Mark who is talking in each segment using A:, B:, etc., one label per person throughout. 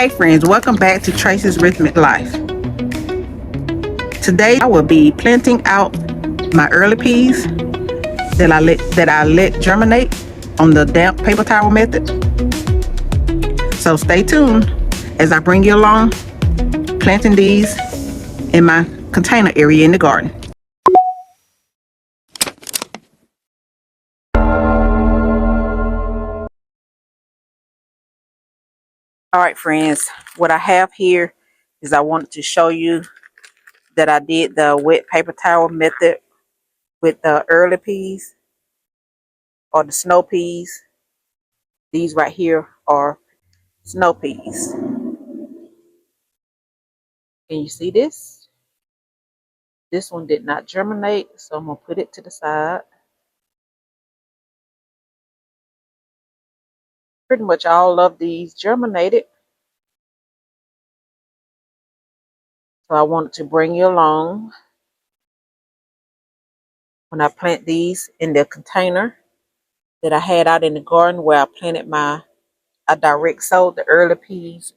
A: Hey friends, welcome back to Tracy's Rhythmic Life. Today I will be planting out my early peas that I let germinate on the damp paper towel method. So stay tuned as I bring you along planting these in my container area in the garden. Alright friends, what I have here is I wanted to show you that I did the wet paper towel method with the early peas or the snow peas. These right here are snow peas. Can you see this? This one did not germinate, so I'm going to put it to the side. Pretty much all of these germinated. So I wanted to bring you along when I plant these in the container that I had out in the garden where I planted I direct sowed the early peas.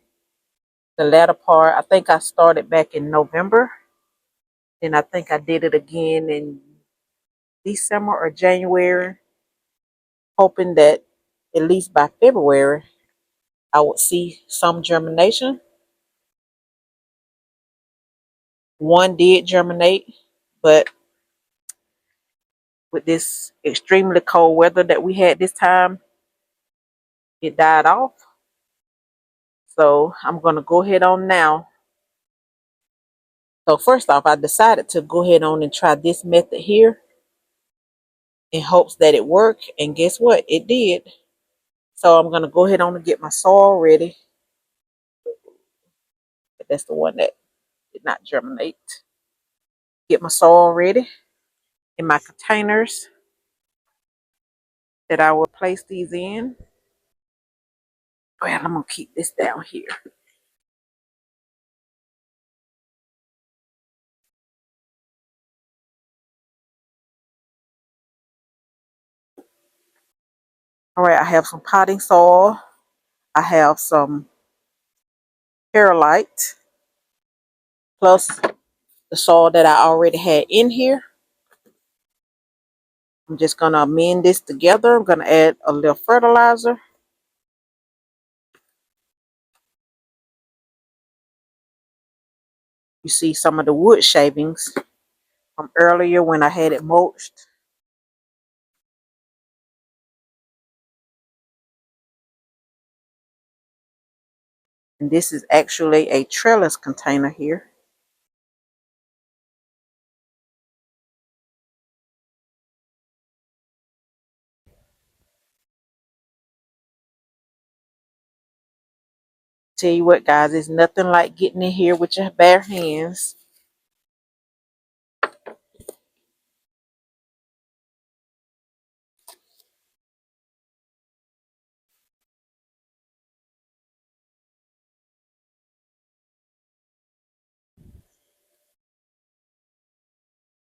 A: The latter part, I think I started back in November. Then I think I did it again in December or January, hoping that at least by February I would see some germination. One did germinate, but with this extremely cold weather that we had this time, it died off. So I'm going to go ahead on now. So first off, I decided to go ahead on and try this method here in hopes that it worked. And guess what? It did. So I'm going to go ahead on and get my soil ready. But that's the one that did not germinate. Get my soil ready in my containers that I will place these in. Well, I'm going to keep this down here. All right, I have some potting soil. I have some perlite plus the soil that I already had in here. I'm just going to amend this together. I'm going to add a little fertilizer. You see some of the wood shavings from earlier when I had it mulched. And this is actually a trellis container here. Tell you what, guys, it's nothing like getting in here with your bare hands.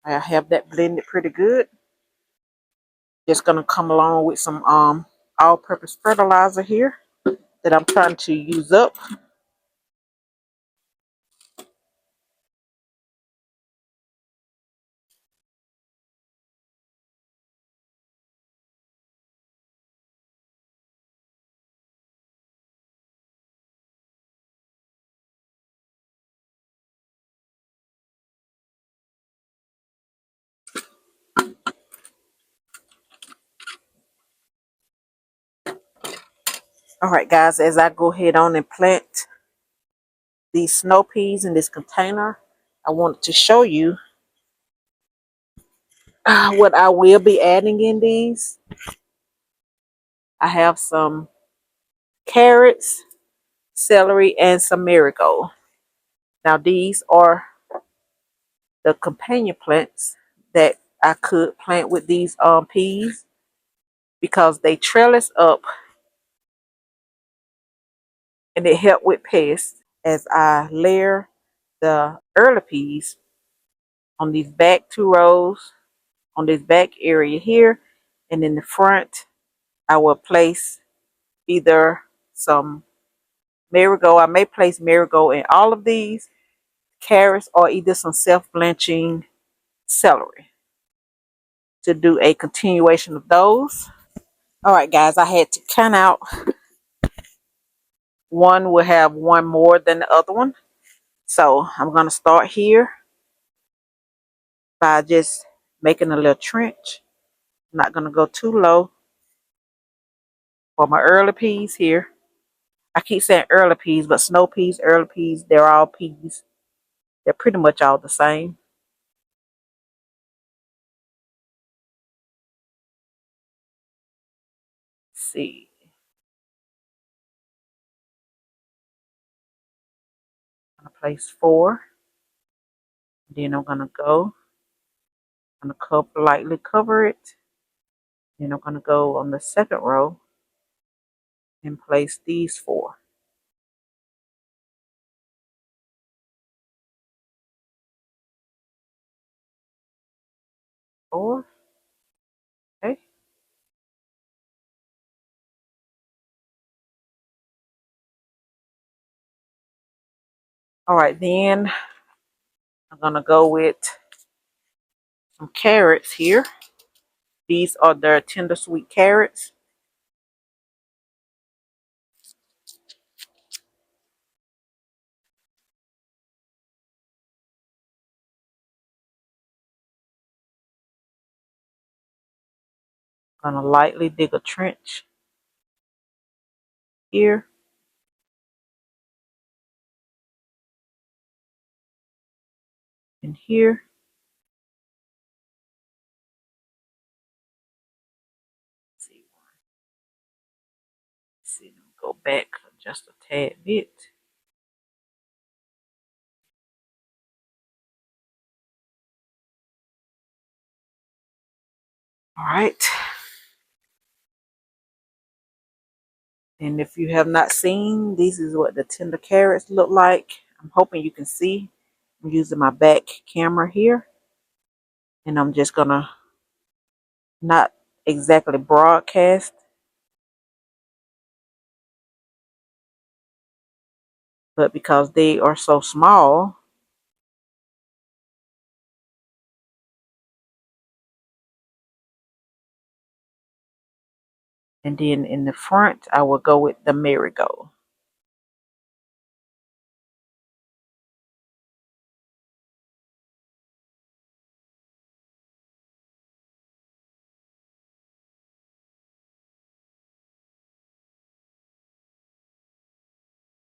A: I have that blended pretty good. Just gonna come along with some all-purpose fertilizer here that I'm trying to use up. All right, guys, as I go ahead on and plant these snow peas in this container, I wanted to show you what I will be adding in these. I have some carrots, celery, and some marigold. Now, these are the companion plants that I could plant with these peas because they trellis up and they help with pests as I layer the early peas on these back 2 rows, on this back area here, and in the front I will place either some marigold. I may place marigold in all of these carrots or either some self-blanching celery to do a continuation of those. All right, guys, I had to count out. One will have one more than the other one. So I'm going to start here by just making a little trench. I'm not going to go too low for my early peas here. I keep saying early peas, but snow peas, early peas, they're all peas. They're pretty much all the same. Let's see. I'm going to place 4. Then I'm going to go. I'm going to lightly cover it. Then I'm going to go on the second row and place these 4. 4. Okay. All right, then I'm going to go with some carrots here. These are the tender sweet carrots. I'm going to lightly dig a trench here. And here. Let's see. Let's see. Go back just a tad bit. All right. And if you have not seen, this is what the tender carrots look like. I'm hoping you can see. I'm using my back camera here. And I'm just going to not exactly broadcast, but because they are so small, and then in the front, I will go with the marigold.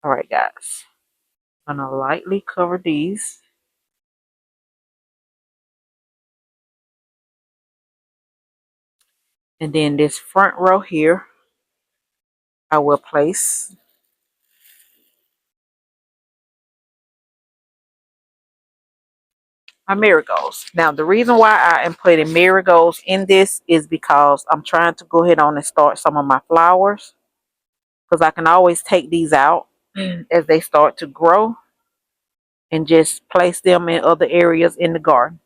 A: All right, guys. I'm going to lightly cover these. And then this front row here, I will place my marigolds. Now, the reason why I am putting marigolds in this is because I'm trying to go ahead on and start some of my flowers. Because I can always take these out as they start to grow and just place them in other areas in the garden.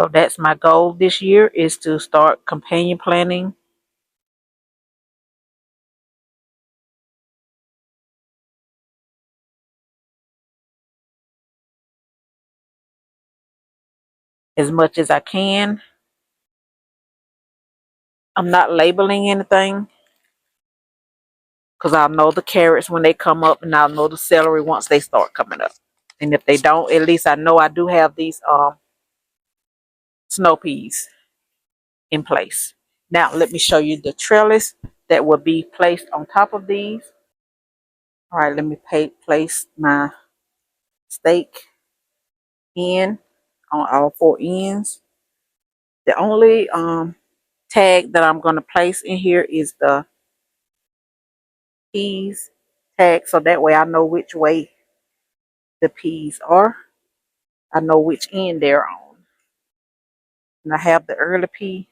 A: So that's my goal this year, is to start companion planting as much as I can. I'm not labeling anything because I'll know the carrots when they come up, and I'll know the celery once they start coming up. And if they don't, at least I know I do have these snow peas in place. Now let me show you the trellis that will be placed on top of these. All right, let me place my stake in on all 4 ends. The only tag that I'm going to place in here is the peas tag, so that way I know which way the peas are. I know which end they're on. And I have the early pea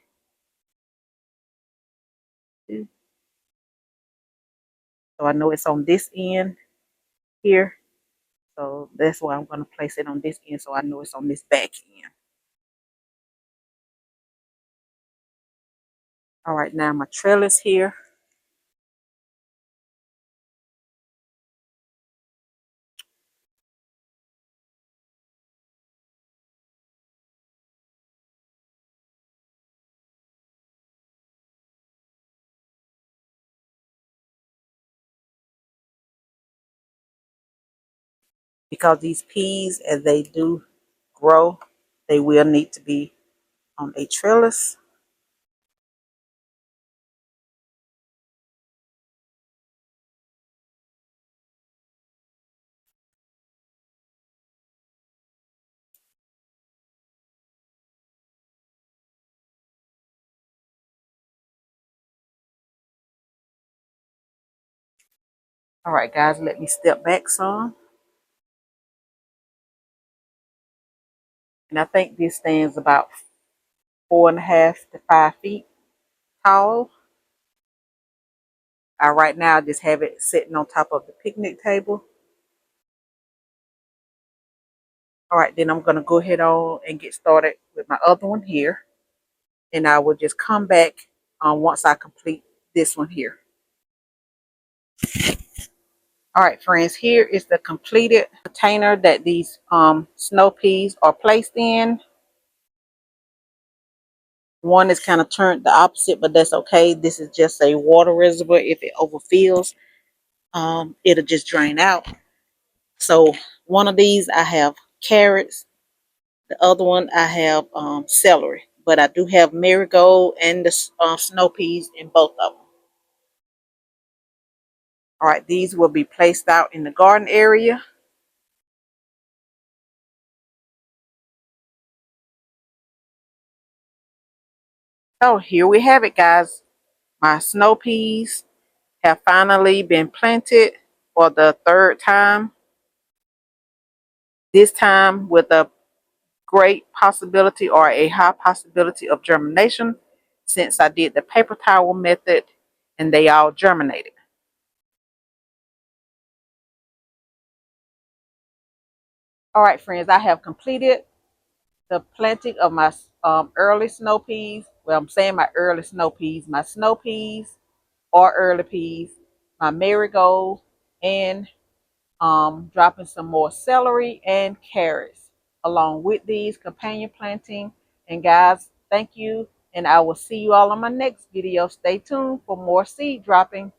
A: 2. So I know it's on this end here. So that's why I'm going to place it on this end so I know it's on this back end. All right, now my trellis here. Because these peas, as they do grow, they will need to be on a trellis. All right, guys, let me step back some. And I think this stands about 4.5 to 5 feet tall. Right now, I just have it sitting on top of the picnic table. All right, then I'm going to go ahead on and get started with my other one here. And I will just come back once I complete this one here. All right, friends, here is the completed container that these snow peas are placed in. One is kind of turned the opposite, but that's okay. This is just a water reservoir. If it overfills, it'll just drain out. So one of these I have carrots. The other one I have celery. But I do have marigold and the snow peas in both of them. All right, these will be placed out in the garden area. So here we have it, guys. My snow peas have finally been planted for the third time. This time with a great possibility or a high possibility of germination since I did the paper towel method and they all germinated. All right, friends, I have completed the planting of my early snow peas. Well, I'm saying my early snow peas, my snow peas or early peas, my marigold, and dropping some more celery and carrots along with these companion planting. And guys, thank you. And I will see you all on my next video. Stay tuned for more seed dropping.